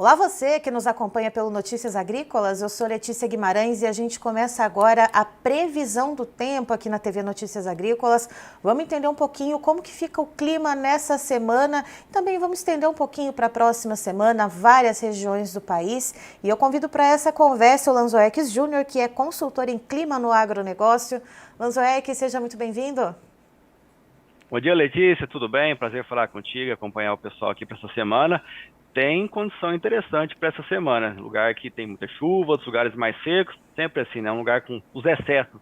Olá você que nos acompanha pelo Notícias Agrícolas, eu sou Letícia Guimarães e a gente começa agora a previsão do tempo aqui na TV Notícias Agrícolas. Vamos entender um pouquinho como que fica o clima nessa semana, também vamos estender um pouquinho para a próxima semana, várias regiões do país. E eu convido para essa conversa o Lanzoeques Júnior, que é consultor em clima no agronegócio. Lanzoeques, seja muito bem-vindo. Bom dia, Letícia, tudo bem? Prazer falar contigo, acompanhar o pessoal aqui para essa semana. Tem condição interessante para essa semana, lugar que tem muita chuva, outros lugares mais secos, sempre assim, né? Um lugar com os excessos,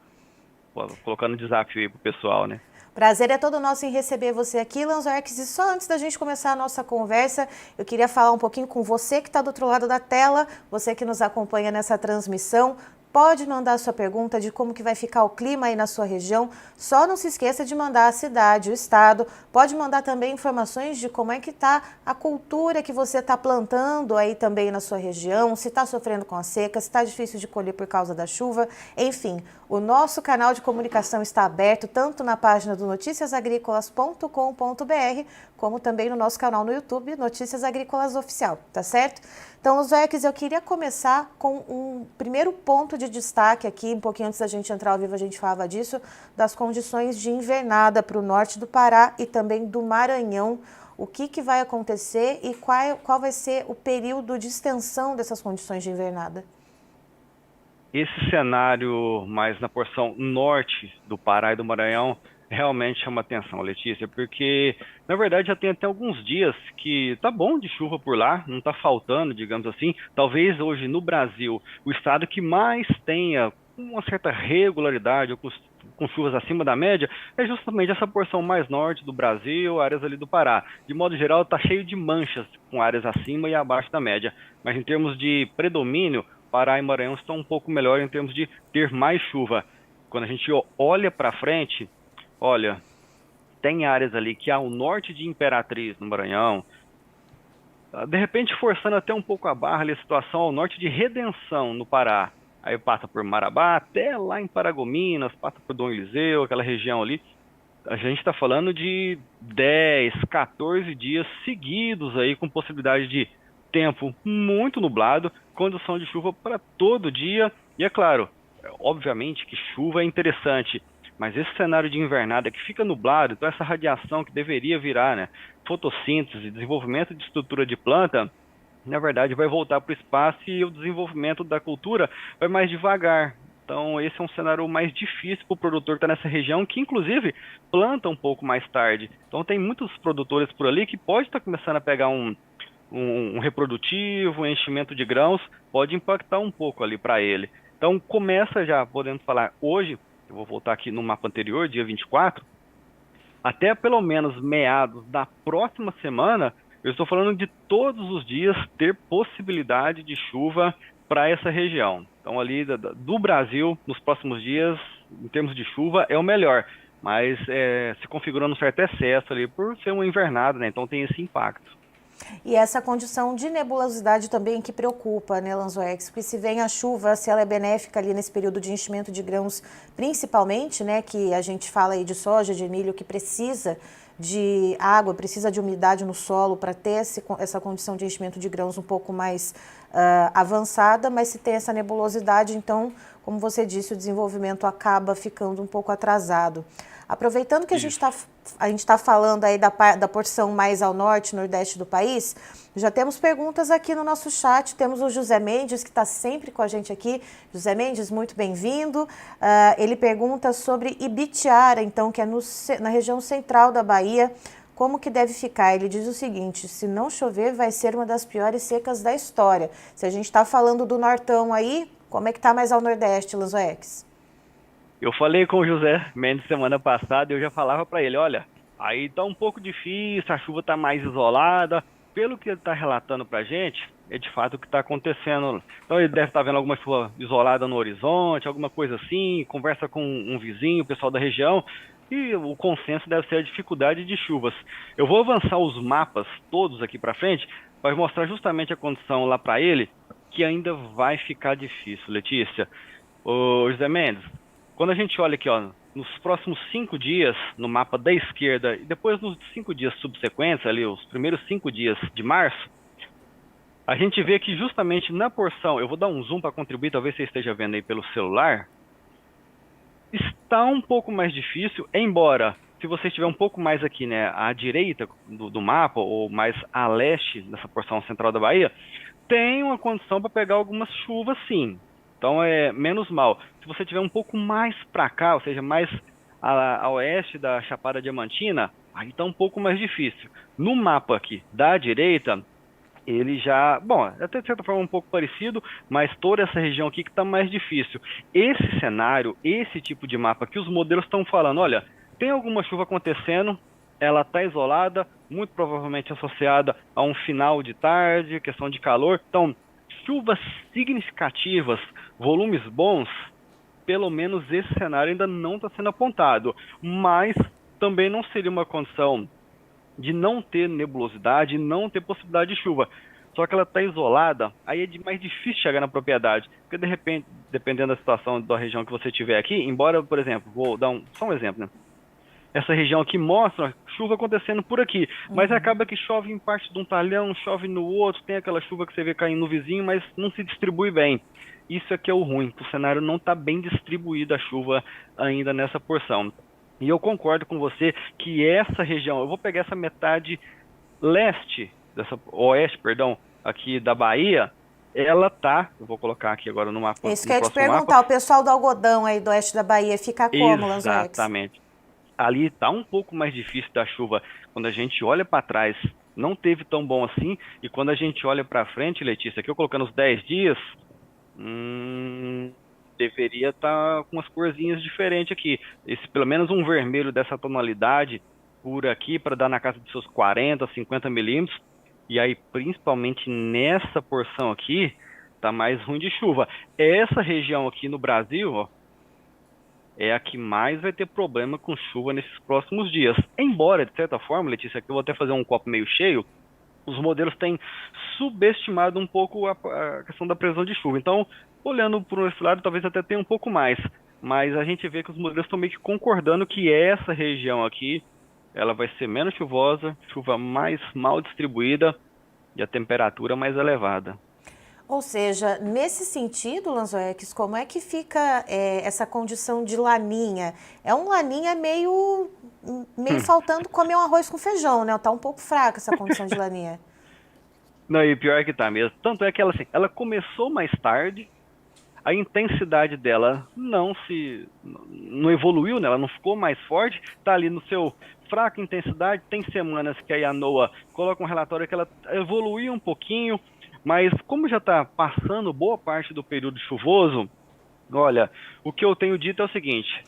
colocando desafio aí pro pessoal, né? Prazer é todo nosso em receber você aqui, Lanzoeques. E só antes da gente começar a nossa conversa, eu queria falar um pouquinho com você que está do outro lado da tela, você que nos acompanha nessa transmissão. Pode mandar a sua pergunta de como que vai ficar o clima aí na sua região. Só não se esqueça de mandar a cidade, o estado. Pode mandar também informações de como é que está a cultura que você está plantando aí também na sua região, se está sofrendo com a seca, se está difícil de colher por causa da chuva. Enfim, o nosso canal de comunicação está aberto tanto na página do noticiasagricolas.com.br como também no nosso canal no YouTube, Notícias Agrícolas Oficial, tá certo? Então, Lanzoeques, eu queria começar com um primeiro ponto de destaque aqui, um pouquinho antes da gente entrar ao vivo a gente falava disso, das condições de invernada para o norte do Pará e também do Maranhão. O que vai acontecer e qual vai ser o período de extensão dessas condições de invernada? Esse cenário mais na porção norte do Pará e do Maranhão realmente chama atenção, Letícia, porque na verdade já tem até alguns dias que tá bom de chuva por lá, não tá faltando, digamos assim. Talvez hoje no Brasil o estado que mais tenha uma certa regularidade ou com chuvas acima da média é justamente essa porção mais norte do Brasil, áreas ali do Pará. De modo geral, tá cheio de manchas com áreas acima e abaixo da média, mas em termos de predomínio, Pará e Maranhão estão um pouco melhor em termos de ter mais chuva. Quando a gente olha para frente, olha, tem áreas ali que ao norte de Imperatriz, no Maranhão, de repente forçando até um pouco a barra ali, a situação ao norte de Redenção, no Pará. Aí passa por Marabá, até lá em Paragominas, passa por Dom Eliseu, aquela região ali. A gente está falando de 10, 14 dias seguidos aí, com possibilidade de tempo muito nublado, condição de chuva para todo dia. E é claro, obviamente que chuva é interessante, mas esse cenário de invernada que fica nublado, então essa radiação que deveria virar, né, fotossíntese, desenvolvimento de estrutura de planta, na verdade vai voltar para o espaço e o desenvolvimento da cultura vai mais devagar. Então esse é um cenário mais difícil para o produtor que está nessa região, que inclusive planta um pouco mais tarde. Então tem muitos produtores por ali que pode estar começando a pegar um reprodutivo, um enchimento de grãos, pode impactar um pouco ali para ele. Então começa já, podemos falar hoje, eu vou voltar aqui no mapa anterior, dia 24, até pelo menos meados da próxima semana, eu estou falando de todos os dias ter possibilidade de chuva para essa região. Então ali do Brasil, nos próximos dias, em termos de chuva, é o melhor, mas se configurando um certo excesso ali por ser uma invernada, né? Então tem esse impacto. E essa condição de nebulosidade também que preocupa, né, Lanzoex? Porque se vem a chuva, se ela é benéfica ali nesse período de enchimento de grãos, principalmente, né, que a gente fala aí de soja, de milho, que precisa de água, precisa de umidade no solo para ter essa condição de enchimento de grãos um pouco mais avançada, mas se tem essa nebulosidade, então, como você disse, o desenvolvimento acaba ficando um pouco atrasado. Aproveitando que a gente está falando aí da porção mais ao norte, nordeste do país, já temos perguntas aqui no nosso chat. Temos o José Mendes, que está sempre com a gente aqui. José Mendes, muito bem-vindo. Ele pergunta sobre Ibitiara, então, que é na região central da Bahia. Como que deve ficar? Ele diz o seguinte: se não chover, vai ser uma das piores secas da história. Se a gente está falando do nortão aí, como é que está mais ao nordeste, Lanzoex? Eu falei com o José Mendes semana passada e eu já falava para ele, olha, aí tá um pouco difícil, a chuva tá mais isolada. Pelo que ele está relatando para a gente, é de fato o que está acontecendo. Então ele deve estar vendo alguma chuva isolada no horizonte, alguma coisa assim, conversa com um vizinho, o pessoal da região, e o consenso deve ser a dificuldade de chuvas. Eu vou avançar os mapas todos aqui para frente, para mostrar justamente a condição lá para ele, que ainda vai ficar difícil, Letícia. Ô José Mendes, quando a gente olha aqui, ó, nos próximos 5 dias, no mapa da esquerda, e depois nos 5 dias subsequentes, ali, os primeiros 5 dias de março, A gente vê que justamente na porção, eu vou dar um zoom para contribuir, talvez você esteja vendo aí pelo celular, está um pouco mais difícil, embora se você estiver um pouco mais aqui, né, à direita do mapa, ou mais a leste, nessa porção central da Bahia, tem uma condição para pegar algumas chuvas sim. Então é menos mal. Se você estiver um pouco mais para cá, ou seja, mais a oeste da Chapada Diamantina, aí está um pouco mais difícil. No mapa aqui da direita, ele já, bom, até de certa forma um pouco parecido, mas toda essa região aqui que está mais difícil. Esse cenário, esse tipo de mapa que os modelos estão falando, olha, tem alguma chuva acontecendo, ela está isolada, muito provavelmente associada a um final de tarde, questão de calor. Então, chuvas significativas, volumes bons, pelo menos esse cenário ainda não está sendo apontado, mas também não seria uma condição de não ter nebulosidade, não ter possibilidade de chuva. Só que ela está isolada, aí é mais difícil chegar na propriedade. Porque, de repente, dependendo da situação da região que você tiver aqui, embora, por exemplo, vou dar só um exemplo, né? Essa região aqui mostra chuva acontecendo por aqui, mas acaba que chove em parte de um talhão, chove no outro, tem aquela chuva que você vê caindo no vizinho, mas não se distribui bem. Isso aqui é o ruim, o cenário não está bem distribuído a chuva ainda nessa porção. E eu concordo com você que essa região, eu vou pegar essa metade leste, oeste, perdão, aqui da Bahia, ela tá, eu vou colocar aqui agora no mapa, Isso que no eu ia te próximo mapa. perguntar, o pessoal do algodão aí do oeste da Bahia fica como, Lanzoex? Exatamente. Ali está um pouco mais difícil da chuva. Quando a gente olha para trás, não teve tão bom assim. E quando a gente olha para frente, Letícia, aqui eu colocando os 10 dias, deveria estar com umas corzinhas diferentes aqui. Pelo menos um vermelho dessa tonalidade por aqui, para dar na casa dos seus 40, 50 milímetros. E aí, principalmente nessa porção aqui, tá mais ruim de chuva. Essa região aqui no Brasil, ó, é a que mais vai ter problema com chuva nesses próximos dias. Embora, de certa forma, Letícia, aqui eu vou até fazer um copo meio cheio, os modelos têm subestimado um pouco a questão da previsão de chuva. Então, olhando por esse lado, talvez até tenha um pouco mais. Mas a gente vê que os modelos estão meio que concordando que essa região aqui, ela vai ser menos chuvosa, chuva mais mal distribuída e a temperatura mais elevada. Ou seja, nesse sentido, Lanzoex, como é que fica essa condição de laninha? É um laninha meio faltando comer um arroz com feijão, né? Tá um pouco fraca essa condição de laninha. Não, e pior que tá mesmo. Tanto é que ela, assim, ela começou mais tarde, a intensidade dela não evoluiu, né? Ela não ficou mais forte, tá ali no seu fraca intensidade. Tem semanas que a NOAA coloca um relatório que ela evoluiu um pouquinho, mas como já está passando boa parte do período chuvoso, olha, o que eu tenho dito é o seguinte: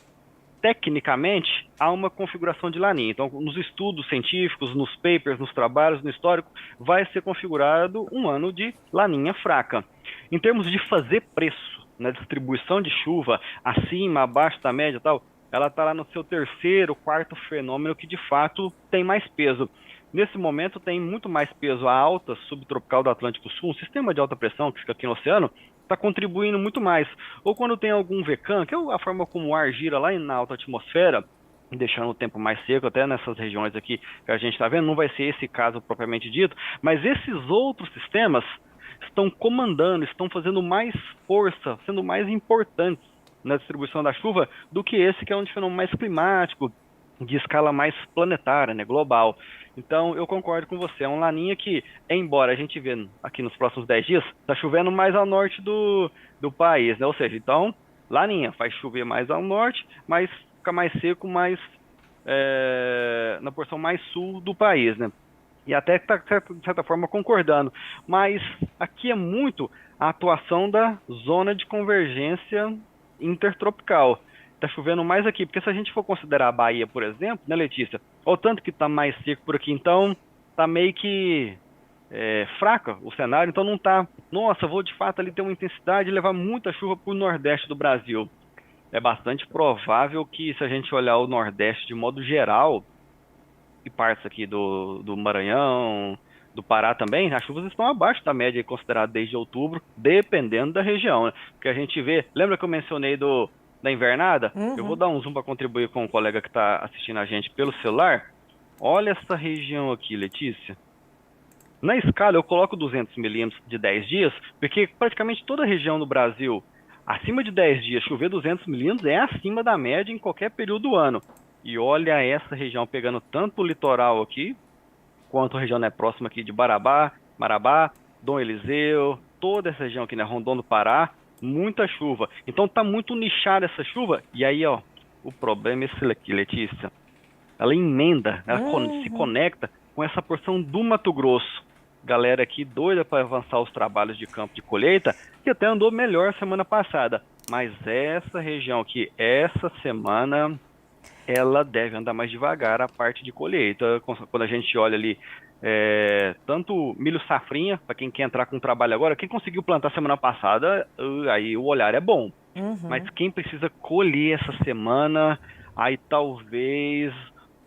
tecnicamente há uma configuração de laninha. Então, nos estudos científicos, nos papers, nos trabalhos, no histórico, vai ser configurado um ano de laninha fraca. Em termos de fazer preço na distribuição de chuva, acima, abaixo da média e tal, ela está lá no seu terceiro, quarto fenômeno que de fato tem mais peso. Nesse momento tem muito mais peso a alta subtropical do Atlântico Sul, um sistema de alta pressão que fica aqui no oceano, está contribuindo muito mais. Ou quando tem algum VECAM, que é a forma como o ar gira lá na alta atmosfera, deixando o tempo mais seco, até nessas regiões aqui que a gente está vendo, não vai ser esse caso propriamente dito, mas esses outros sistemas estão comandando, estão fazendo mais força, sendo mais importantes na distribuição da chuva do que esse que é um fenômeno mais climático, de escala mais planetária, né, global. Então, eu concordo com você, é um laninha que, embora a gente vê aqui nos próximos 10 dias, está chovendo mais ao norte do país, né? Ou seja, então, laninha faz chover mais ao norte, mas fica mais seco, mais na porção mais sul do país, né? E até está, de certa forma, concordando. Mas aqui é muito a atuação da zona de convergência intertropical. Está chovendo mais aqui, porque se a gente for considerar a Bahia, por exemplo, né, Letícia? Olha o tanto que está mais seco por aqui, então está meio que fraca o cenário, então não está, nossa, vou de fato ali ter uma intensidade e levar muita chuva para o nordeste do Brasil. É bastante provável que, se a gente olhar o nordeste de modo geral, e partes aqui do Maranhão, do Pará também, as chuvas estão abaixo da média considerada desde outubro, dependendo da região, né? Porque a gente vê, lembra que eu mencionei da invernada? Eu vou dar um zoom para contribuir com o colega que está assistindo a gente pelo celular. Olha essa região aqui, Letícia. Na escala, eu coloco 200 milímetros de 10 dias, porque praticamente toda a região do Brasil, acima de 10 dias, chover 200 milímetros é acima da média em qualquer período do ano. E olha essa região pegando tanto o litoral aqui, quanto a região, né, próxima aqui de Marabá, Dom Eliseu, toda essa região aqui, né, Rondônia do Pará, muita chuva. Então tá muito nichada essa chuva. E aí, ó, o problema é esse aqui, Letícia. Ela emenda, ela se Uhum. conecta com essa porção do Mato Grosso. Galera aqui doida para avançar os trabalhos de campo de colheita, que até andou melhor semana passada. Mas essa região aqui, essa semana, ela deve andar mais devagar a parte de colheita. Quando a gente olha ali, tanto milho safrinha, para quem quer entrar com trabalho agora, quem conseguiu plantar semana passada, aí o olhar é bom. Mas Uhum. quem precisa colher essa semana, aí talvez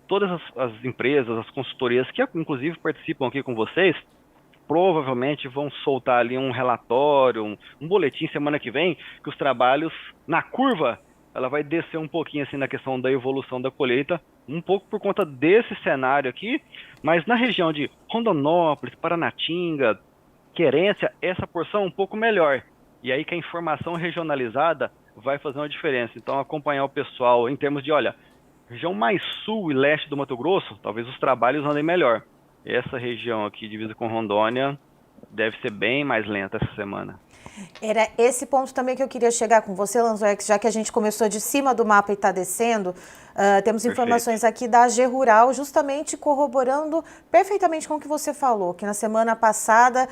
todas as empresas, as consultorias que inclusive participam aqui com vocês, provavelmente vão soltar ali um relatório, um boletim semana que vem, que os trabalhos na curva, ela vai descer um pouquinho assim na questão da evolução da colheita, um pouco por conta desse cenário aqui, mas na região de Rondonópolis, Paranatinga, Querência, essa porção é um pouco melhor. E aí que a informação regionalizada vai fazer uma diferença. Então, acompanhar o pessoal em termos de, olha, região mais sul e leste do Mato Grosso, talvez os trabalhos andem melhor. Essa região aqui, divisa com Rondônia, deve ser bem mais lenta essa semana. Era esse ponto também que eu queria chegar com você, Lanzoex, já que a gente começou de cima do mapa e está descendo. Temos Perfeito. informações aqui da AG Rural, justamente corroborando perfeitamente com o que você falou, que na semana passada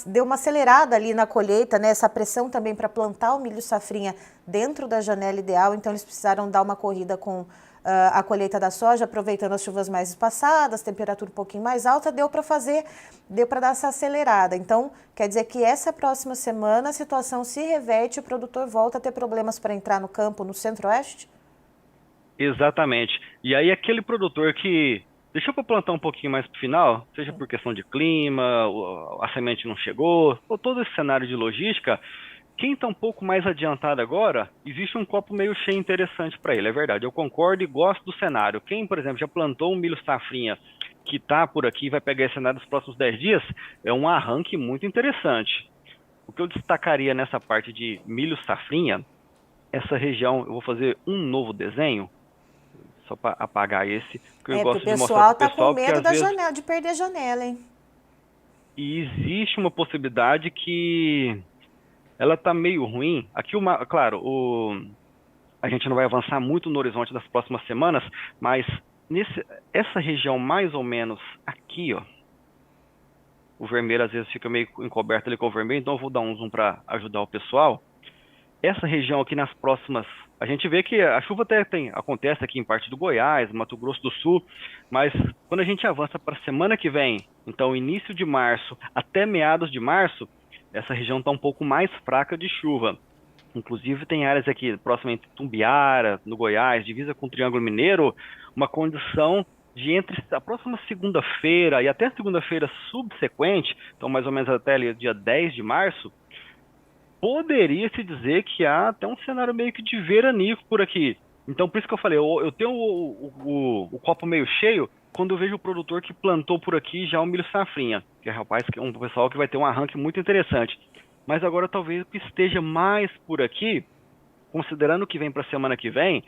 deu uma acelerada ali na colheita, né? Essa pressão também para plantar o milho safrinha dentro da janela ideal, então eles precisaram dar uma corrida com a colheita da soja, aproveitando as chuvas mais espaçadas, temperatura um pouquinho mais alta, deu para dar essa acelerada. Então, quer dizer que essa próxima semana a situação se reverte e o produtor volta a ter problemas para entrar no campo no centro-oeste? Exatamente. E aí aquele produtor que deixou para plantar um pouquinho mais para o final, seja por questão de clima, a semente não chegou, ou todo esse cenário de logística, quem está um pouco mais adiantado agora, existe um copo meio cheio interessante para ele, é verdade. Eu concordo e gosto do cenário. Quem, por exemplo, já plantou um milho safrinha que está por aqui e vai pegar esse cenário nos próximos 10 dias, é um arranque muito interessante. O que eu destacaria nessa parte de milho safrinha, essa região, eu vou fazer um novo desenho, só para apagar esse, porque eu É, porque o gosto de mostrar para pessoal o tá com pessoal, porque medo às da vezes janela, de perder a janela, hein? existe uma possibilidade que ela está meio ruim. Aqui, claro, a gente não vai avançar muito no horizonte das próximas semanas, mas essa região mais ou menos aqui, ó, o vermelho às vezes fica meio encoberto ali com o vermelho, então eu vou dar um zoom para ajudar o pessoal. Essa região aqui nas próximas, a gente vê que a chuva até acontece aqui em parte do Goiás, Mato Grosso do Sul, mas quando a gente avança para a semana que vem, então início de março até meados de março, essa região está um pouco mais fraca de chuva. Inclusive tem áreas aqui próximamente Tumbiara, no Goiás, divisa com o Triângulo Mineiro, uma condição de entre a próxima segunda-feira e até a segunda-feira subsequente, então mais ou menos até ali, dia 10 de março, poderia se dizer que há até um cenário meio que de veranico por aqui. Então, por isso que eu falei, eu tenho o copo meio cheio quando eu vejo o produtor que plantou por aqui já o milho safrinha, que é rapaz, que é um pessoal que vai ter um arranque muito interessante. Mas agora talvez o que esteja mais por aqui, considerando que vem para a semana que vem,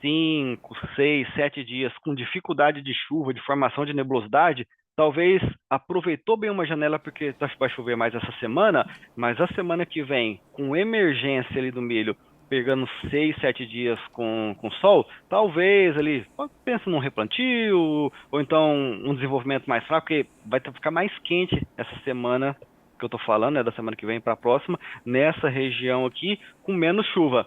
5, 6, 7 dias com dificuldade de chuva, de formação de nebulosidade, talvez aproveitou bem uma janela porque vai chover mais essa semana, mas a semana que vem, com emergência ali do milho, pegando 6, 7 dias com sol, talvez ali, pensa num replantio, ou então um desenvolvimento mais fraco, porque vai ficar mais quente essa semana que eu estou falando, né, da semana que vem para a próxima, nessa região aqui, com menos chuva.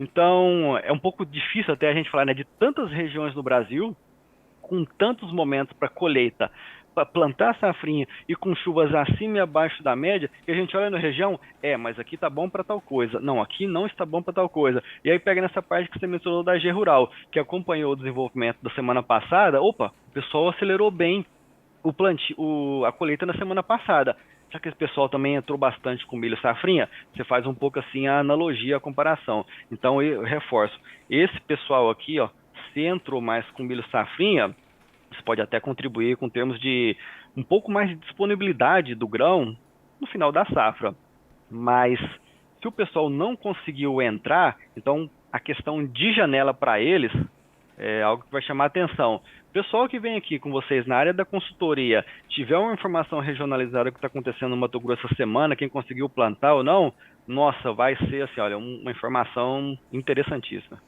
Então, é um pouco difícil até a gente falar, né, de tantas regiões no Brasil, com tantos momentos para colheita, para plantar safrinha e com chuvas acima e abaixo da média, que a gente olha na região, mas aqui tá bom para tal coisa. Não, aqui não está bom para tal coisa. E aí pega nessa parte que você mencionou da AG Rural, que acompanhou o desenvolvimento da semana passada, opa, o pessoal acelerou bem a colheita na semana passada. Já que esse pessoal também entrou bastante com milho safrinha, você faz um pouco assim a analogia, a comparação. Então eu reforço, esse pessoal aqui, ó, se entrou mais com milho safrinha, isso pode até contribuir com termos de um pouco mais de disponibilidade do grão no final da safra. Mas se o pessoal não conseguiu entrar, então a questão de janela para eles é algo que vai chamar a atenção. O pessoal que vem aqui com vocês na área da consultoria, tiver uma informação regionalizada que está acontecendo no Mato Grosso essa semana, quem conseguiu plantar ou não, nossa, vai ser assim, olha, uma informação interessantíssima.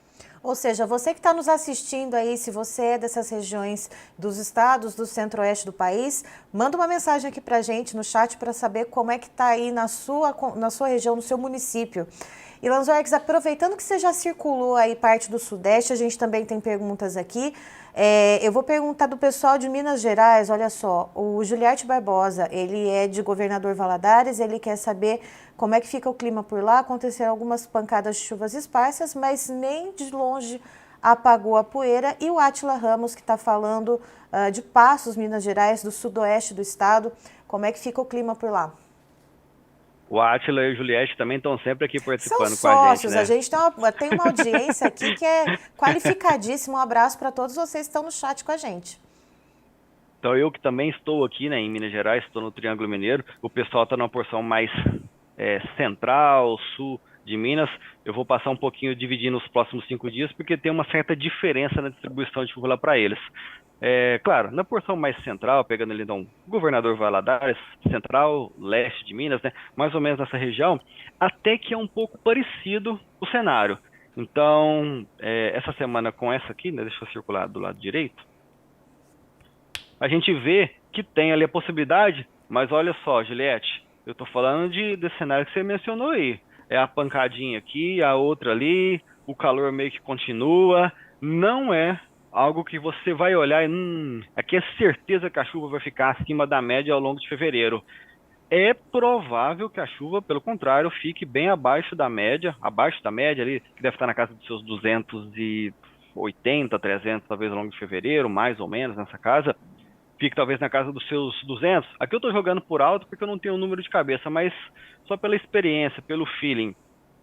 Ou seja, você que está nos assistindo aí, se você é dessas regiões dos estados do centro-oeste do país, manda uma mensagem aqui para a gente no chat para saber como é que está aí na sua região, no seu município. E Lanzoex, aproveitando que você já circulou aí parte do Sudeste, a gente também tem perguntas aqui. Eu vou perguntar do pessoal de Minas Gerais, olha só, o Juliarte Barbosa, ele é de Governador Valadares, ele quer saber como é que fica o clima por lá. Aconteceram algumas pancadas de chuvas esparsas, mas nem de longe apagou a poeira. E o Átila Ramos, que está falando de Passos, Minas Gerais, do sudoeste do estado, como é que fica o clima por lá? O Átila e o Juliette também estão sempre aqui São participando com sócios, a a gente, né? gente tem uma audiência aqui que é qualificadíssima. Um abraço para todos vocês que estão no chat com a gente. Então eu que também estou aqui, né, em Minas Gerais, estou no Triângulo Mineiro, o pessoal está numa porção mais central, sul de Minas. Eu vou passar um pouquinho dividindo os próximos 5 dias, porque tem uma certa diferença na distribuição de chuva lá para eles. Claro, na porção mais central, pegando ali então Governador Valadares, central, leste de Minas, né, mais ou menos nessa região, até que é um pouco parecido o cenário. Então, essa semana com essa aqui, né, deixa eu circular do lado direito, a gente vê que tem ali a possibilidade, mas olha só, Juliette, eu tô falando desse cenário que você mencionou aí. É a pancadinha aqui, a outra ali, o calor meio que continua. Não é algo que você vai olhar e, aqui é certeza que a chuva vai ficar acima da média ao longo de fevereiro. É provável que a chuva, pelo contrário, fique bem abaixo da média ali, que deve estar na casa dos seus 280, 300, talvez ao longo de fevereiro, mais ou menos nessa casa. Fique talvez na casa dos seus 200. Aqui eu estou jogando por alto porque eu não tenho o número de cabeça, mas só pela experiência, pelo feeling,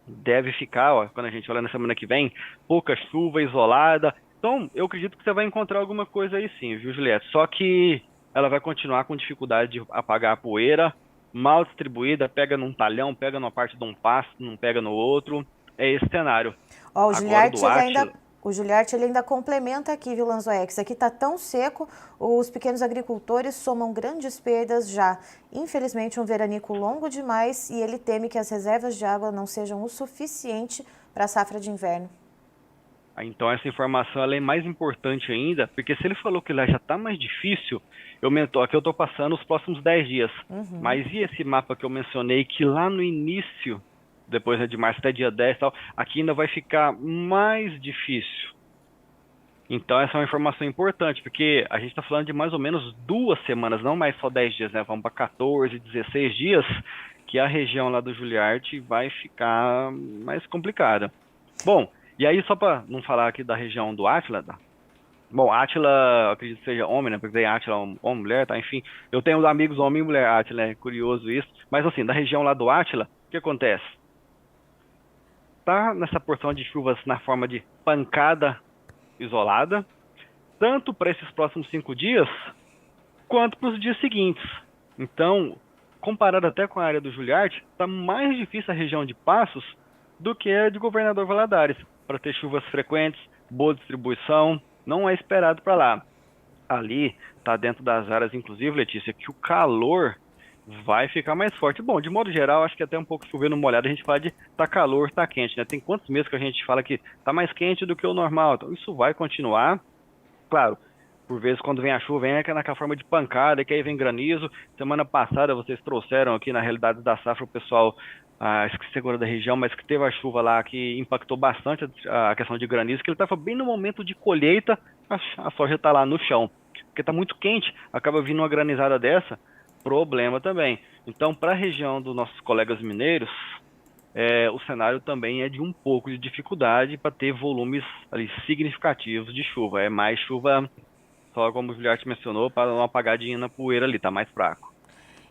deve ficar, ó, quando a gente olha na semana que vem, pouca chuva, isolada. Então, eu acredito que você vai encontrar alguma coisa aí sim, viu, Juliette? Só que ela vai continuar com dificuldade de apagar a poeira, mal distribuída, pega num talhão, pega numa parte de um pasto, não pega no outro. É esse cenário. Ó, Agora do Átila... O Juliarte ele ainda complementa aqui, viu, Lanzoex? Aqui está tão seco, os pequenos agricultores somam grandes perdas já. Infelizmente, um veranico longo demais e ele teme que as reservas de água não sejam o suficiente para a safra de inverno. Então essa informação ela é mais importante ainda, porque se ele falou que lá já está mais difícil, aqui eu estou passando os próximos 10 dias. Mas e esse mapa que eu mencionei, que lá no início, depois de março até dia 10 e tal, aqui ainda vai ficar mais difícil. Então essa é uma informação importante, porque a gente está falando de mais ou menos 2 semanas, não mais só 10 dias, né? Vamos para 14, 16 dias, que a região lá do Juliarte vai ficar mais complicada. Bom, e aí só para não falar aqui da região do Átila, bom, Átila, acredito que seja homem, né? Porque tem Átila, homem, mulher, tá? Enfim, eu tenho amigos homem e mulher Átila, é curioso isso. Mas assim, da região lá do Átila, o que acontece? Tá nessa porção de chuvas na forma de pancada isolada, tanto para esses próximos 5 dias, quanto para os dias seguintes. Então, comparado até com a área do Juliarte, está mais difícil a região de Passos do que a de Governador Valadares, para ter chuvas frequentes, boa distribuição, não é esperado para lá. Ali, está dentro das áreas, inclusive, Letícia, que o calor vai ficar mais forte. Bom, de modo geral, acho que até um pouco chovendo molhado, a gente fala de tá calor, tá quente, né? Tem quantos meses que a gente fala que tá mais quente do que o normal? Então, isso vai continuar. Claro, por vezes quando vem a chuva, vem naquela forma de pancada, que aí vem granizo. Semana passada vocês trouxeram aqui na realidade da safra o pessoal, esqueci agora da região, mas que teve a chuva lá que impactou bastante a questão de granizo, que ele estava bem no momento de colheita, a soja está lá no chão. Porque está muito quente, acaba vindo uma granizada dessa, problema também. Então, para a região dos nossos colegas mineiros, o cenário também é de um pouco de dificuldade para ter volumes ali significativos de chuva. É mais chuva, só como o Juliarte mencionou, para uma apagadinha na poeira ali, tá mais fraco.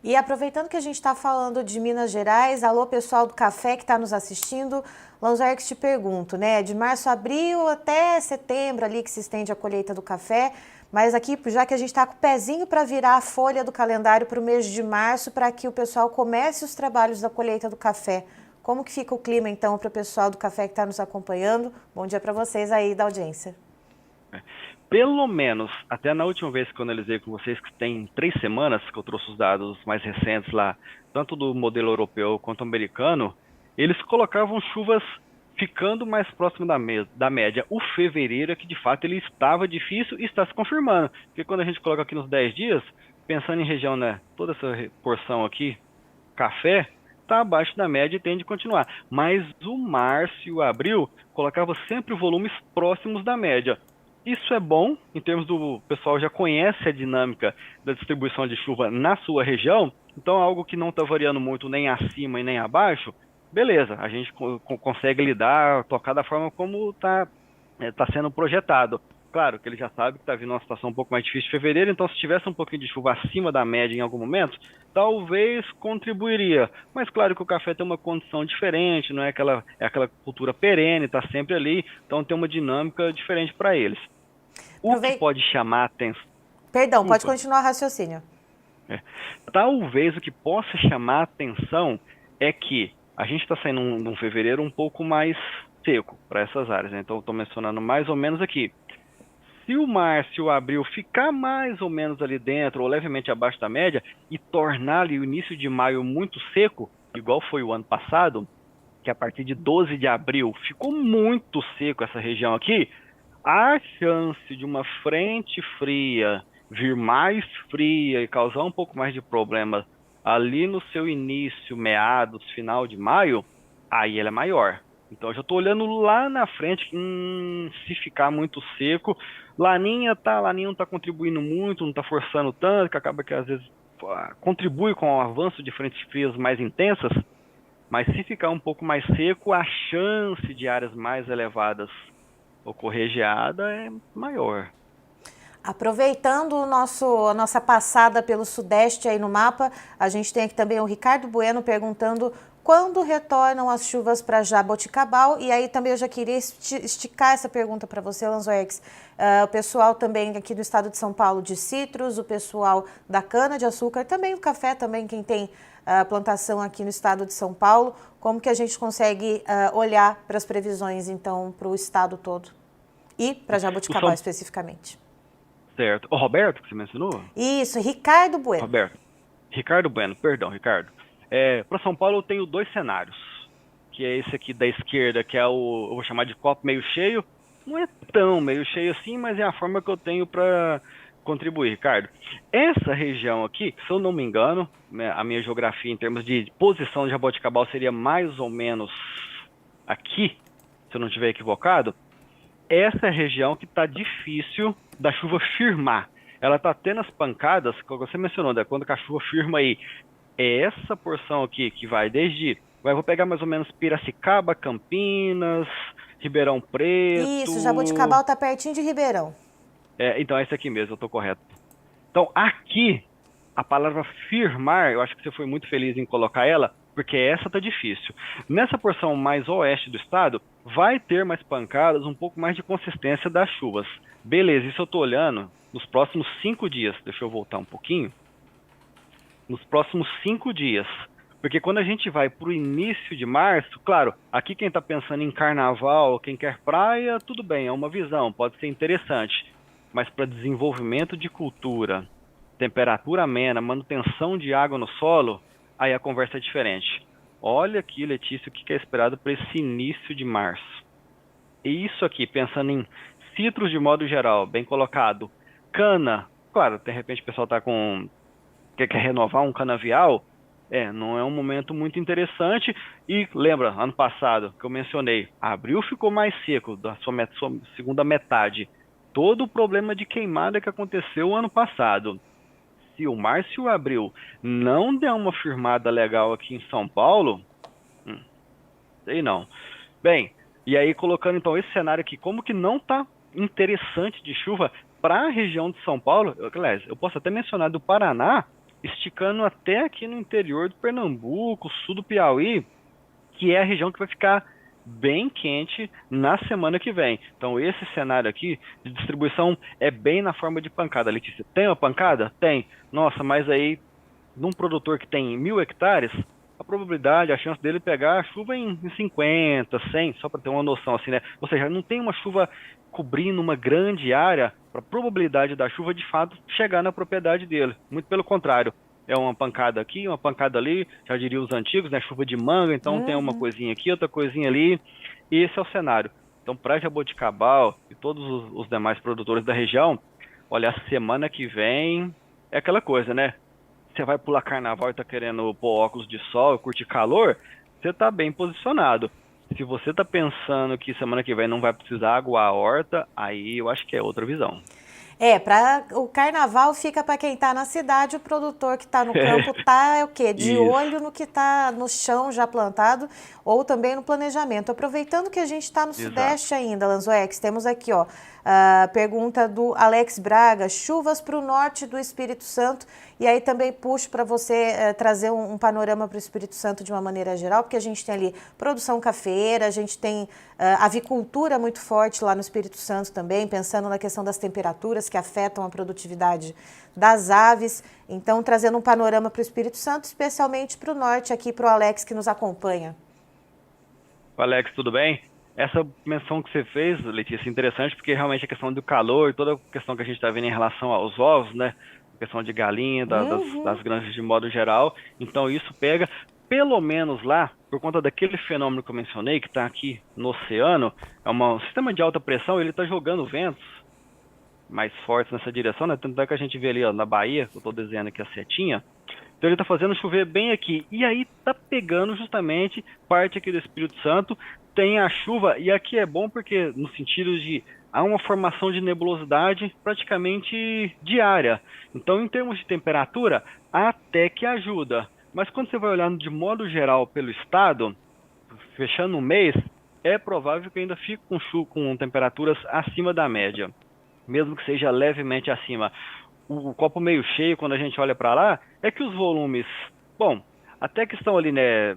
E aproveitando que a gente está falando de Minas Gerais, alô pessoal do café que está nos assistindo, Lanzoex, te pergunto, né? De março a abril até setembro ali que se estende a colheita do café, mas aqui, já que a gente está com o pezinho para virar a folha do calendário para o mês de março, para que o pessoal comece os trabalhos da colheita do café, como que fica o clima então para o pessoal do café que está nos acompanhando? Bom dia para vocês aí da audiência. Pelo menos, até na última vez que eu analisei com vocês, que tem 3 semanas que eu trouxe os dados mais recentes lá, tanto do modelo europeu quanto americano, eles colocavam chuvas ficando mais próximo da média. O fevereiro é que de fato ele estava difícil e está se confirmando, porque quando a gente coloca aqui nos 10 dias, pensando em região, né, toda essa porção aqui, café, está abaixo da média e tende a continuar. Mas o março e o abril colocava sempre volumes próximos da média. Isso é bom, em termos do pessoal já conhece a dinâmica da distribuição de chuva na sua região, então algo que não está variando muito nem acima e nem abaixo, beleza, a gente consegue lidar, tocar da forma como está sendo projetado. Claro que ele já sabe que está vindo uma situação um pouco mais difícil de fevereiro, então se tivesse um pouquinho de chuva acima da média em algum momento, talvez contribuiria. Mas claro que o café tem uma condição diferente, não é aquela cultura perene, está sempre ali, então tem uma dinâmica diferente para eles. O que pode chamar a atenção... Perdão, pode continuar o raciocínio. Talvez o que possa chamar a atenção é que a gente está saindo de um fevereiro um pouco mais seco para essas áreas, né? Então estou mencionando mais ou menos aqui. Se o março e o abril ficar mais ou menos ali dentro, ou levemente abaixo da média, e tornar ali o início de maio muito seco, igual foi o ano passado, que a partir de 12 de abril ficou muito seco essa região aqui, a chance de uma frente fria vir mais fria e causar um pouco mais de problema ali no seu início, meados, final de maio, aí ela é maior. Então eu já estou olhando lá na frente, se ficar muito seco, Laninha não está contribuindo muito, não está forçando tanto, que acaba que às vezes contribui com o avanço de frentes frias mais intensas, mas se ficar um pouco mais seco, a chance de áreas mais elevadas ocorrer geada é maior. Aproveitando a nossa passada pelo Sudeste aí no mapa, a gente tem aqui também o Ricardo Bueno perguntando quando retornam as chuvas para Jaboticabal, e aí também eu já queria esticar essa pergunta para você, Lanzoex. O pessoal também aqui do estado de São Paulo de citros, o pessoal da cana-de-açúcar, também o café, também quem tem plantação aqui no estado de São Paulo, como que a gente consegue olhar para as previsões, então, para o estado todo e para Jaboticabal especificamente? Certo. O Roberto, que você mencionou? Isso, Ricardo Bueno. Ricardo Bueno, perdão, Ricardo. Para São Paulo eu tenho 2 cenários, que é esse aqui da esquerda, que é eu vou chamar de copo meio cheio. Não é tão meio cheio assim, mas é a forma que eu tenho para contribuir, Ricardo. Essa região aqui, se eu não me engano, a minha geografia em termos de posição de Jaboticabal seria mais ou menos aqui, se eu não estiver equivocado. Essa é a região que está difícil da chuva firmar. Ela está tendo as pancadas, que você mencionou, né? Quando a chuva firma aí, é essa porção aqui que vai desde... vou pegar mais ou menos Piracicaba, Campinas, Ribeirão Preto... Isso, Jaboticabal está pertinho de Ribeirão. Então é esse aqui mesmo, eu estou correto. Então aqui, a palavra firmar, eu acho que você foi muito feliz em colocar ela, porque essa está difícil. Nessa porção mais oeste do estado, vai ter mais pancadas, um pouco mais de consistência das chuvas. Beleza, isso eu estou olhando nos próximos 5 dias. Deixa eu voltar um pouquinho. Nos próximos 5 dias. Porque quando a gente vai para o início de março, claro, aqui quem está pensando em carnaval, quem quer praia, tudo bem, é uma visão, pode ser interessante. Mas para desenvolvimento de cultura, temperatura amena, manutenção de água no solo, aí a conversa é diferente. Olha aqui, Letícia, o que é esperado para esse início de março. E isso aqui, pensando em citros de modo geral, bem colocado. Cana, claro, de repente o pessoal quer renovar um canavial, não é um momento muito interessante. E lembra, ano passado, que eu mencionei, abril ficou mais seco, da sua segunda metade. Todo o problema de queimada que aconteceu ano passado. Se o março e o abril não der uma firmada legal aqui em São Paulo, sei não. Bem, e aí colocando então esse cenário aqui, como que não está interessante de chuva para a região de São Paulo, aliás, eu posso até mencionar do Paraná, esticando até aqui no interior do Pernambuco, sul do Piauí, que é a região que vai ficar bem quente na semana que vem. Então, esse cenário aqui de distribuição é bem na forma de pancada. Letícia, tem uma pancada? Tem. Nossa, mas aí, num produtor que tem 1.000 hectares, a probabilidade, a chance dele pegar a chuva em 50, 100, só para ter uma noção assim, né? Ou seja, não tem uma chuva cobrindo uma grande área para a probabilidade da chuva de fato chegar na propriedade dele. Muito pelo contrário. É uma pancada aqui, uma pancada ali, já diria os antigos, né? Chuva de manga, então tem uma coisinha aqui, outra coisinha ali. E esse é o cenário. Então, para Jaboticabal e todos os demais produtores da região, olha, a semana que vem é aquela coisa, né? Você vai pular carnaval e tá querendo pôr óculos de sol e curtir calor, você tá bem posicionado. Se você tá pensando que semana que vem não vai precisar aguar a horta, aí eu acho que é outra visão. Para o carnaval fica para quem está na cidade, o produtor que está no campo tá o quê? De Isso, olho no que está no chão já plantado ou também no planejamento. Aproveitando que a gente está no exato. Sudeste ainda, Lanzoex, temos aqui a pergunta do Alex Braga, chuvas para o norte do Espírito Santo, e aí também puxo para você trazer um panorama para o Espírito Santo de uma maneira geral, porque a gente tem ali produção cafeeira, a gente tem avicultura muito forte lá no Espírito Santo também, pensando na questão das temperaturas que afetam a produtividade das aves. Então, trazendo um panorama para o Espírito Santo, especialmente para o norte, aqui para o Alex que nos acompanha. Alex, tudo bem? Essa menção que você fez, Letícia, é interessante porque realmente a questão do calor e toda a questão que a gente está vendo em relação aos ovos, né? A questão de galinha, das granjas de modo geral. Então isso pega, pelo menos lá, por conta daquele fenômeno que eu mencionei, que está aqui no oceano, um sistema de alta pressão, ele está jogando ventos mais fortes nessa direção, né? Tanto é que a gente vê ali ó, na Bahia, que eu estou desenhando aqui a setinha, então ele está fazendo chover bem aqui. E aí está pegando justamente parte aqui do Espírito Santo, tem a chuva, e aqui é bom porque no sentido de há uma formação de nebulosidade praticamente diária. Então, em termos de temperatura, até que ajuda. Mas quando você vai olhando de modo geral pelo estado, fechando o mês, é provável que ainda fique com temperaturas acima da média, mesmo que seja levemente acima. O copo meio cheio, quando a gente olha para lá, é que os volumes, bom, até que estão ali, né,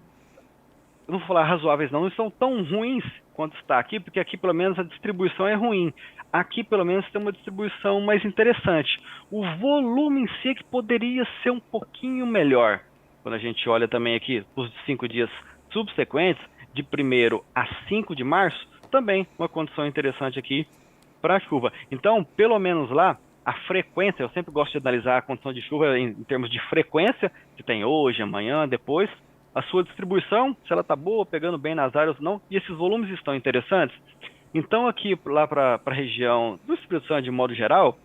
não vou falar razoáveis não estão tão ruins quanto está aqui, porque aqui pelo menos a distribuição é ruim. Aqui pelo menos tem uma distribuição mais interessante. O volume em si é que poderia ser um pouquinho melhor. Quando a gente olha também aqui os 5 dias subsequentes, de 1º a 5 de março, também uma condição interessante aqui para a chuva. Então, pelo menos lá, a frequência, eu sempre gosto de analisar a condição de chuva em termos de frequência, se tem hoje, amanhã, depois, a sua distribuição, se ela está boa, pegando bem nas áreas ou não, e esses volumes estão interessantes. Então, aqui lá para a região do Espírito Santo, de modo geral,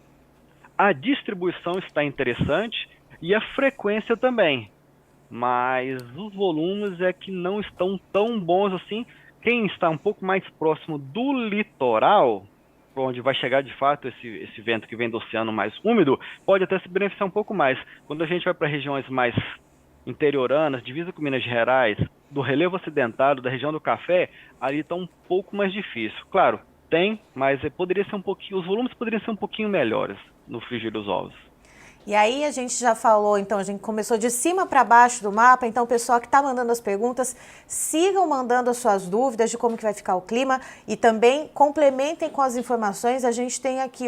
a distribuição está interessante e a frequência também, mas os volumes é que não estão tão bons assim. Quem está um pouco mais próximo do litoral, onde vai chegar de fato esse vento que vem do oceano mais úmido, pode até se beneficiar um pouco mais. Quando a gente vai para regiões mais interioranas, divisa com Minas Gerais, do relevo acidentado, da região do café, ali está um pouco mais difícil. Claro, tem, mas poderia ser um pouquinho, os volumes poderiam ser um pouquinho melhores no frigir dos ovos. E aí a gente já falou, então a gente começou de cima para baixo do mapa, então o pessoal que está mandando as perguntas, sigam mandando as suas dúvidas de como que vai ficar o clima e também complementem com as informações. A gente tem aqui,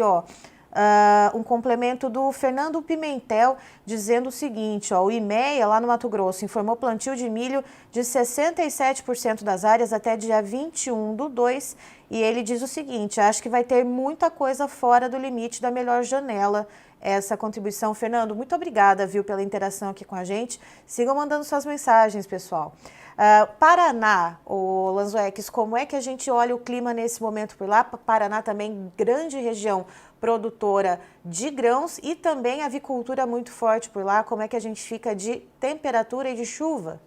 um complemento do Fernando Pimentel dizendo o seguinte, o IMEA lá no Mato Grosso informou plantio de milho de 67% das áreas até dia 21/2 e ele diz o seguinte, acho que vai ter muita coisa fora do limite da melhor janela essa contribuição. Fernando, muito obrigada, viu, pela interação aqui com a gente. Sigam mandando suas mensagens, pessoal. Paraná, o Lanzoex, como é que a gente olha o clima nesse momento por lá? Paraná também, grande região produtora de grãos e também avicultura muito forte por lá. Como é que a gente fica de temperatura e de chuva?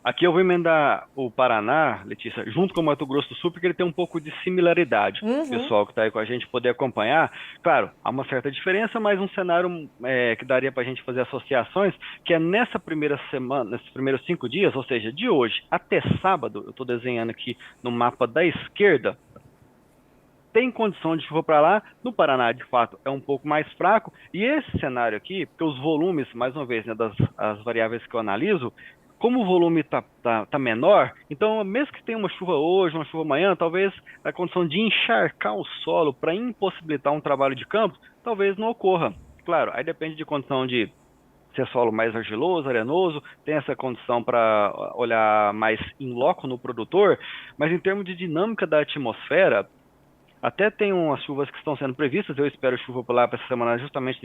Aqui eu vou emendar o Paraná, Letícia, junto com o Mato Grosso do Sul, porque ele tem um pouco de similaridade. O pessoal que está aí com a gente poder acompanhar. Claro, há uma certa diferença, mas um cenário que daria para a gente fazer associações, que é nessa primeira semana, nesses primeiros 5 dias, ou seja, de hoje até sábado, eu estou desenhando aqui no mapa da esquerda, tem condição de chuva para lá. No Paraná, de fato, é um pouco mais fraco. E esse cenário aqui, porque os volumes, mais uma vez, né, as variáveis que eu analiso, como o volume tá menor, então mesmo que tenha uma chuva hoje, uma chuva amanhã, talvez a condição de encharcar o solo para impossibilitar um trabalho de campo, talvez não ocorra. Claro, aí depende de condição de se é solo mais argiloso, arenoso, tem essa condição para olhar mais in loco no produtor, mas em termos de dinâmica da atmosfera, até tem umas chuvas que estão sendo previstas, eu espero chuva por lá para essa semana, justamente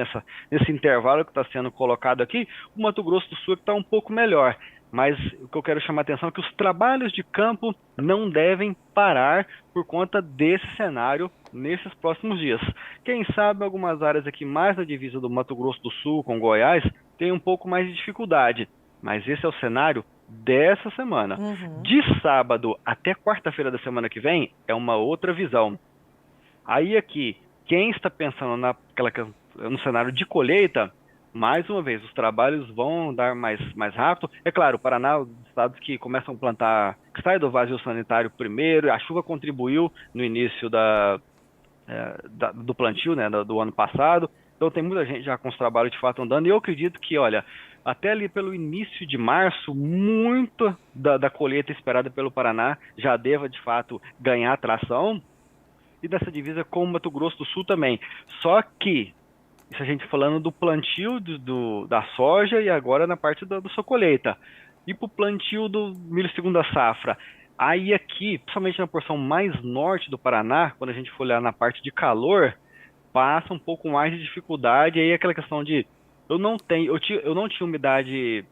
nesse intervalo que está sendo colocado aqui. O Mato Grosso do Sul está um pouco melhor, mas o que eu quero chamar a atenção é que os trabalhos de campo não devem parar por conta desse cenário nesses próximos dias. Quem sabe algumas áreas aqui mais na divisa do Mato Grosso do Sul com Goiás tem um pouco mais de dificuldade, mas esse é o cenário dessa semana. De sábado até quarta-feira da semana que vem é uma outra visão. Aí aqui, quem está pensando no cenário de colheita, mais uma vez, os trabalhos vão andar mais rápido. É claro, o Paraná, os estados que começam a plantar, que sai do vazio sanitário primeiro, a chuva contribuiu no início do plantio, né, do ano passado. Então tem muita gente já com os trabalhos de fato andando, e eu acredito que, olha, até ali pelo início de março, muito da colheita esperada pelo Paraná já deva de fato ganhar tração, e dessa divisa com o Mato Grosso do Sul também. Só que, isso a gente falando do plantio da soja e agora na parte da sua colheita. E para o plantio do milho segunda safra. Aí aqui, principalmente na porção mais norte do Paraná, quando a gente for olhar na parte de calor, passa um pouco mais de dificuldade. Aí aquela questão de eu não tinha umidade.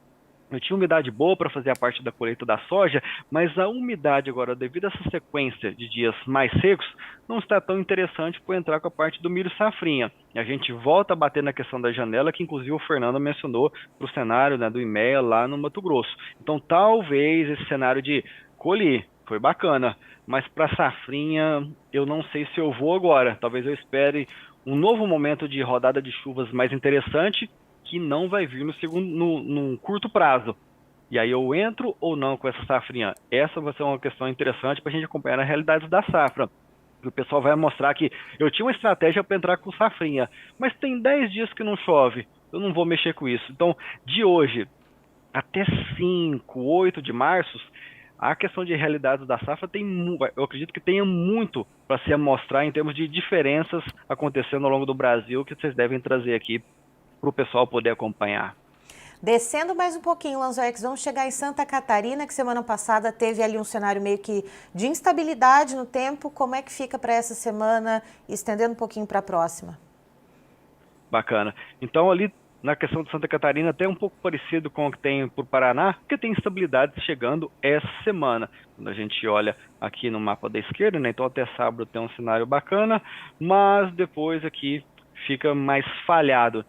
Eu tinha umidade boa para fazer a parte da colheita da soja, mas a umidade agora, devido a essa sequência de dias mais secos, não está tão interessante para entrar com a parte do milho safrinha. E a gente volta a bater na questão da janela, que inclusive o Fernando mencionou para o cenário, né, do IMEA lá no Mato Grosso. Então talvez esse cenário de colher foi bacana, mas para safrinha eu não sei se eu vou agora. Talvez eu espere um novo momento de rodada de chuvas mais interessante, que não vai vir num curto prazo. E aí eu entro ou não com essa safrinha? Essa vai ser uma questão interessante para a gente acompanhar a realidade da safra. O pessoal vai mostrar que eu tinha uma estratégia para entrar com safrinha, mas tem 10 dias que não chove, eu não vou mexer com isso. Então, de hoje até 5, 8 de março, a questão de realidades da safra eu acredito que tenha muito para se mostrar em termos de diferenças acontecendo ao longo do Brasil, que vocês devem trazer aqui para o pessoal poder acompanhar. Descendo mais um pouquinho, Lanzoex, vamos chegar em Santa Catarina, que semana passada teve ali um cenário meio que de instabilidade no tempo. Como é que fica para essa semana, estendendo um pouquinho para a próxima? Bacana. Então ali na questão de Santa Catarina, até um pouco parecido com o que tem por Paraná, porque tem instabilidade chegando essa semana. Quando a gente olha aqui no mapa da esquerda, né, então até sábado tem um cenário bacana, mas depois aqui fica mais falhado.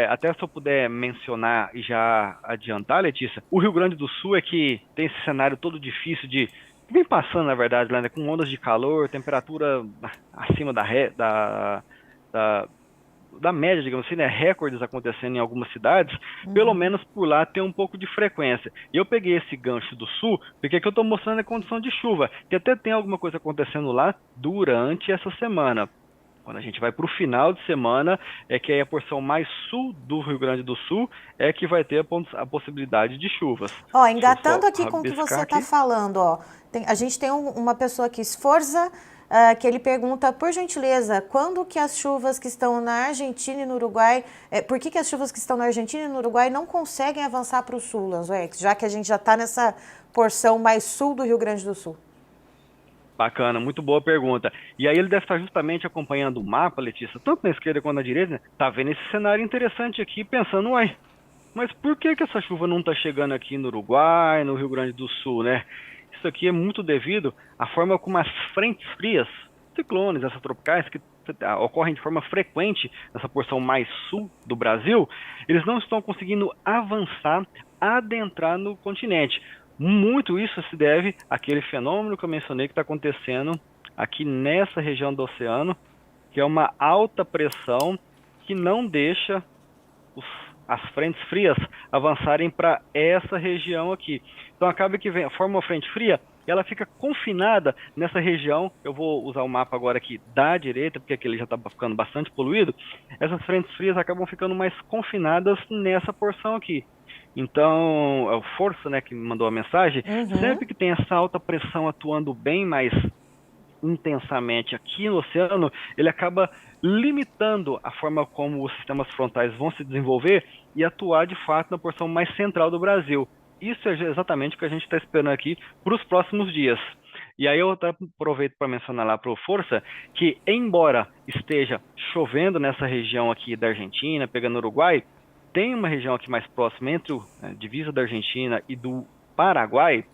Até se eu puder mencionar e já adiantar, Letícia, o Rio Grande do Sul é que tem esse cenário todo difícil vem passando, na verdade, lá, né, com ondas de calor, temperatura acima da média, digamos assim, né, recordes acontecendo em algumas cidades, pelo menos por lá tem um pouco de frequência. E eu peguei esse gancho do sul, porque aqui eu estou mostrando a condição de chuva, que até tem alguma coisa acontecendo lá durante essa semana. Quando a gente vai para o final de semana, é que é a porção mais sul do Rio Grande do Sul é que vai ter a possibilidade de chuvas. Ó, engatando aqui com o que você está falando, ó, a gente tem uma pessoa aqui, Sforza, que ele pergunta, por gentileza, quando que as chuvas que estão na Argentina e no Uruguai, por que as chuvas que estão na Argentina e no Uruguai não conseguem avançar para o sul, Lanzoex, já que a gente já está nessa porção mais sul do Rio Grande do Sul? Bacana, muito boa pergunta. E aí ele deve estar justamente acompanhando o mapa, Letícia, tanto na esquerda quanto na direita, né? Tá vendo esse cenário interessante aqui, pensando, mas por que essa chuva não está chegando aqui no Uruguai, no Rio Grande do Sul, né? Isso aqui é muito devido à forma como as frentes frias, ciclones, essas tropicais, que ocorrem de forma frequente nessa porção mais sul do Brasil, eles não estão conseguindo avançar, adentrar no continente. Muito isso se deve àquele fenômeno que eu mencionei que está acontecendo aqui nessa região do oceano, que é uma alta pressão que não deixa as frentes frias avançarem para essa região aqui. Então acaba que forma uma frente fria, e ela fica confinada nessa região. Eu vou usar o mapa agora aqui da direita, porque aqui ele já está ficando bastante poluído. Essas frentes frias acabam ficando mais confinadas nessa porção aqui. Então, é o Força, né, que me mandou a mensagem, Uhum. sempre que tem essa alta pressão atuando bem mais intensamente aqui no oceano, ele acaba limitando a forma como os sistemas frontais vão se desenvolver e atuar de fato na porção mais central do Brasil. Isso é exatamente o que a gente está esperando aqui para os próximos dias. E aí eu até aproveito para mencionar lá para o Força que, embora esteja chovendo nessa região aqui da Argentina, pegando o Uruguai, tem uma região aqui mais próxima entre a divisa da Argentina e do Paraguai,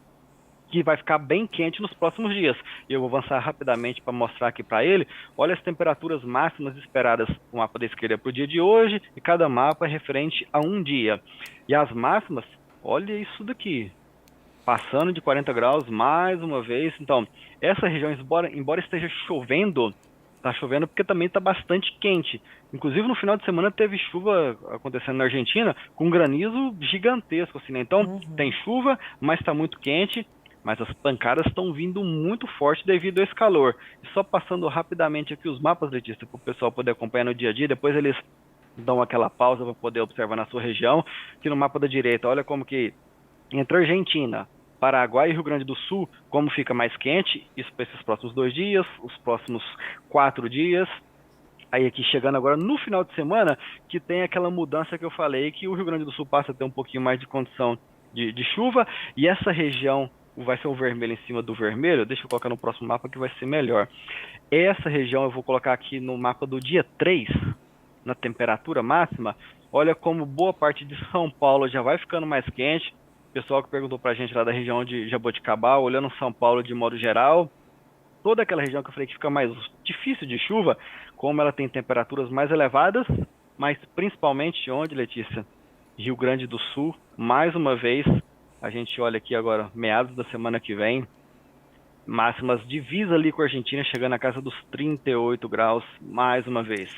que vai ficar bem quente nos próximos dias. E eu vou avançar rapidamente para mostrar aqui para ele. Olha as temperaturas máximas esperadas no mapa da esquerda para o dia de hoje, e cada mapa é referente a um dia. E as máximas, olha isso daqui, passando de 40 graus mais uma vez. Então, essa região, embora esteja chovendo, está chovendo porque também está bastante quente. Inclusive, no final de semana teve chuva acontecendo na Argentina, com granizo gigantesco, assim, né? Então, tem chuva, mas está muito quente, mas as pancadas estão vindo muito forte devido a esse calor. E só passando rapidamente aqui os mapas, Letícia, para o pessoal poder acompanhar no dia a dia, depois eles dão aquela pausa para poder observar na sua região. Aqui no mapa da direita, olha como que entre Argentina, Paraguai e Rio Grande do Sul, como fica mais quente, isso para esses próximos 2 dias, os próximos 4 dias. Aí aqui chegando agora no final de semana, que tem aquela mudança que eu falei, que o Rio Grande do Sul passa a ter um pouquinho mais de condição de chuva, e essa região vai ser o vermelho em cima do vermelho. Deixa eu colocar no próximo mapa que vai ser melhor. Essa região eu vou colocar aqui no mapa do dia 3, na temperatura máxima. Olha como boa parte de São Paulo já vai ficando mais quente. O pessoal que perguntou pra gente lá da região de Jaboticabal, olhando São Paulo de modo geral, toda aquela região que eu falei que fica mais difícil de chuva, como ela tem temperaturas mais elevadas, mas principalmente onde, Letícia? Rio Grande do Sul, mais uma vez, a gente olha aqui agora, meados da semana que vem, máximas divisa ali com a Argentina, chegando na casa dos 38 graus, mais uma vez.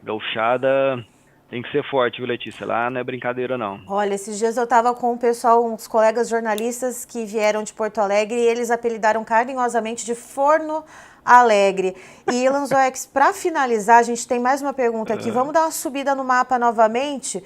Gauchada tem que ser forte, viu, Letícia? Lá não é brincadeira, não. Olha, esses dias eu estava com o pessoal, uns colegas jornalistas que vieram de Porto Alegre e eles apelidaram carinhosamente de Forno Alegre. E Lanzoex, para finalizar, a gente tem mais uma pergunta aqui. Vamos dar uma subida no mapa novamente.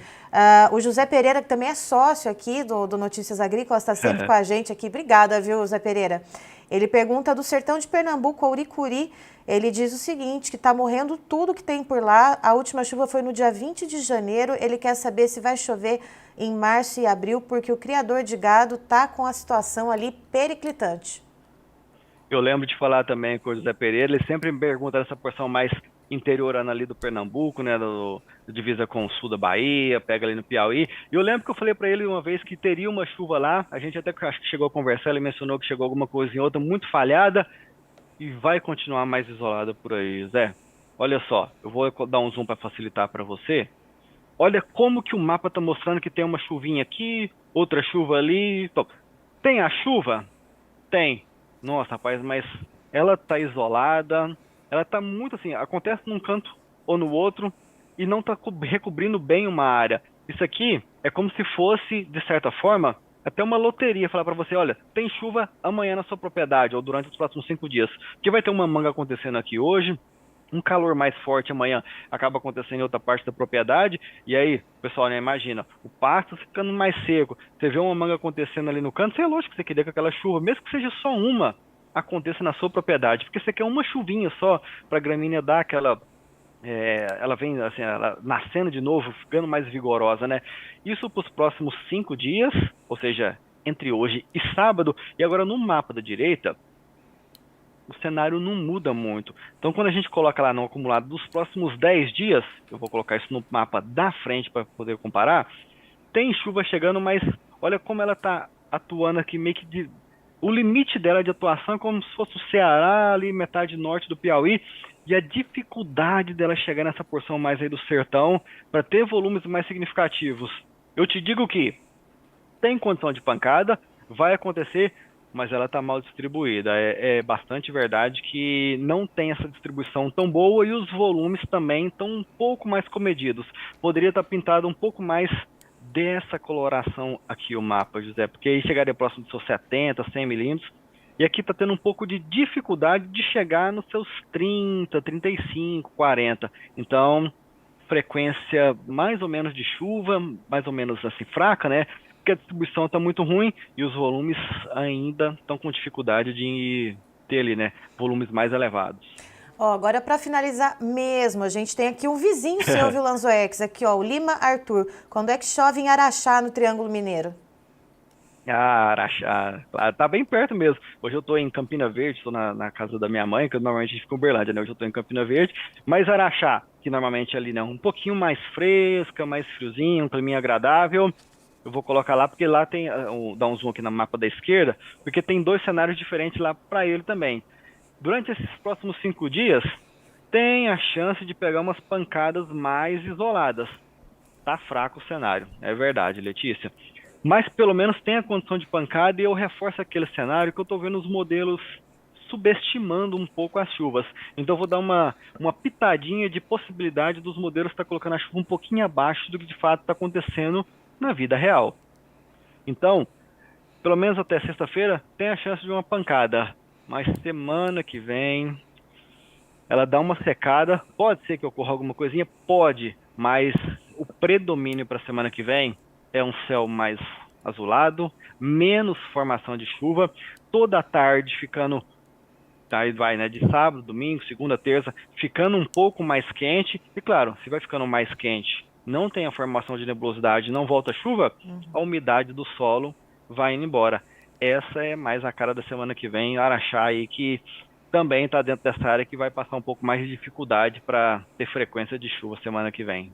O José Pereira, que também é sócio aqui do Notícias Agrícolas, está sempre com a gente aqui. Obrigada, viu, José Pereira? Ele pergunta do sertão de Pernambuco, Auricuri. Ele diz o seguinte, que está morrendo tudo que tem por lá. A última chuva foi no dia 20 de janeiro. Ele quer saber se vai chover em março e abril, porque o criador de gado está com a situação ali periclitante. Eu lembro de falar também com o José Pereira, ele sempre me pergunta dessa porção mais interiorana ali do Pernambuco, né, divisa com o sul da Bahia, pega ali no Piauí. E eu lembro que eu falei para ele uma vez que teria uma chuva lá, a gente até acho que chegou a conversar, ele mencionou que chegou alguma coisa em outra muito falhada e vai continuar mais isolada por aí, Zé. Olha só, eu vou dar um zoom para facilitar para você. Olha como que o mapa está mostrando que tem uma chuvinha aqui, outra chuva ali. Tem a chuva? Tem. Nossa, rapaz, mas ela tá isolada, ela tá muito assim, acontece num canto ou no outro e não tá recobrindo bem uma área. Isso aqui é como se fosse, de certa forma, até uma loteria, falar para você, olha, tem chuva amanhã na sua propriedade ou durante os próximos 5 dias, porque vai ter uma manga acontecendo aqui hoje, um calor mais forte amanhã acaba acontecendo em outra parte da propriedade, e aí, pessoal, né, imagina, o pasto ficando mais seco, você vê uma manga acontecendo ali no canto, é lógico que você queria que aquela chuva, mesmo que seja só uma, aconteça na sua propriedade, porque você quer uma chuvinha só para a gramínea dar aquela, ela vem assim, ela nascendo de novo, ficando mais vigorosa, né? Isso para os próximos 5 dias, ou seja, entre hoje e sábado, e agora no mapa da direita, o cenário não muda muito. Então, quando a gente coloca lá no acumulado dos próximos 10 dias, eu vou colocar isso no mapa da frente para poder comparar, tem chuva chegando, mas olha como ela está atuando aqui, meio que o limite dela de atuação é como se fosse o Ceará, ali metade norte do Piauí, e a dificuldade dela chegar nessa porção mais aí do sertão para ter volumes mais significativos. Eu te digo que tem condição de pancada, vai acontecer, mas ela está mal distribuída. É bastante verdade que não tem essa distribuição tão boa e os volumes também estão um pouco mais comedidos. Poderia estar pintado um pouco mais dessa coloração aqui o mapa, José, porque aí chegaria próximo de seus 70, 100 milímetros, e aqui está tendo um pouco de dificuldade de chegar nos seus 30, 35, 40. Então, frequência mais ou menos de chuva, mais ou menos assim fraca, né? Porque a distribuição está muito ruim e os volumes ainda estão com dificuldade de ter ali, né, volumes mais elevados. Ó, agora para finalizar mesmo, a gente tem aqui um vizinho seu, viu, Lanzoex? Aqui, ó, o Lima Arthur. Quando é que chove em Araxá, no Triângulo Mineiro? Ah, Araxá, claro, tá bem perto mesmo. Hoje eu tô em Campina Verde, tô na casa da minha mãe, que normalmente a gente fica em Uberlândia, né? Hoje eu tô em Campina Verde, mas Araxá, que normalmente ali, né, um pouquinho mais fresca, mais friozinho, um climinha agradável. Eu vou colocar lá porque lá tem, dar um zoom aqui no mapa da esquerda, porque tem dois cenários diferentes lá para ele também. Durante esses próximos 5 dias, tem a chance de pegar umas pancadas mais isoladas. Tá fraco o cenário, é verdade, Letícia. Mas pelo menos tem a condição de pancada e eu reforço aquele cenário que eu estou vendo os modelos subestimando um pouco as chuvas. Então eu vou dar uma pitadinha de possibilidade dos modelos estar colocando a chuva um pouquinho abaixo do que de fato está acontecendo na vida real. Então, pelo menos até sexta-feira, tem a chance de uma pancada. Mas semana que vem, ela dá uma secada. Pode ser que ocorra alguma coisinha? Pode. Mas o predomínio para a semana que vem é um céu mais azulado, menos formação de chuva, toda a tarde ficando, aí vai, né, de sábado, domingo, segunda, terça, ficando um pouco mais quente. E claro, se vai ficando mais quente, não tem a formação de nebulosidade, não volta a chuva, a umidade do solo vai indo embora. Essa é mais a cara da semana que vem, Araxá aí, que também está dentro dessa área que vai passar um pouco mais de dificuldade para ter frequência de chuva semana que vem.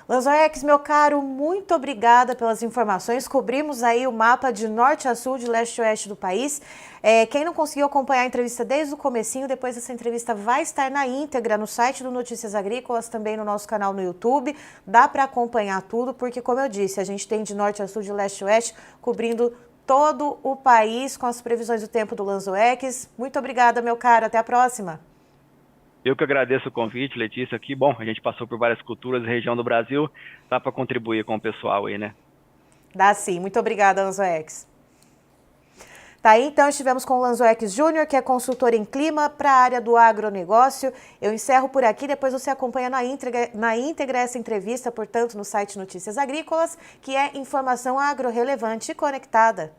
Lanzoex, meu caro, muito obrigada pelas informações. Cobrimos aí o mapa de norte a sul, de leste a oeste do país. Quem não conseguiu acompanhar a entrevista desde o comecinho, depois essa entrevista vai estar na íntegra no site do Notícias Agrícolas, também no nosso canal no YouTube. Dá para acompanhar tudo, porque, como eu disse, a gente tem de norte a sul, de leste a oeste, cobrindo todo o país com as previsões do tempo do Lanzoex. Muito obrigada, meu caro. Até a próxima. Eu que agradeço o convite, Letícia, aqui. Bom, a gente passou por várias culturas e região do Brasil, dá para contribuir com o pessoal aí, né? Dá sim. Muito obrigada, Lanzoex. Tá aí, então, estivemos com o Lanzoex Júnior, que é consultor em clima para a área do agronegócio. Eu encerro por aqui, depois você acompanha na íntegra essa entrevista, portanto, no site Notícias Agrícolas, que é informação agro relevante e conectada.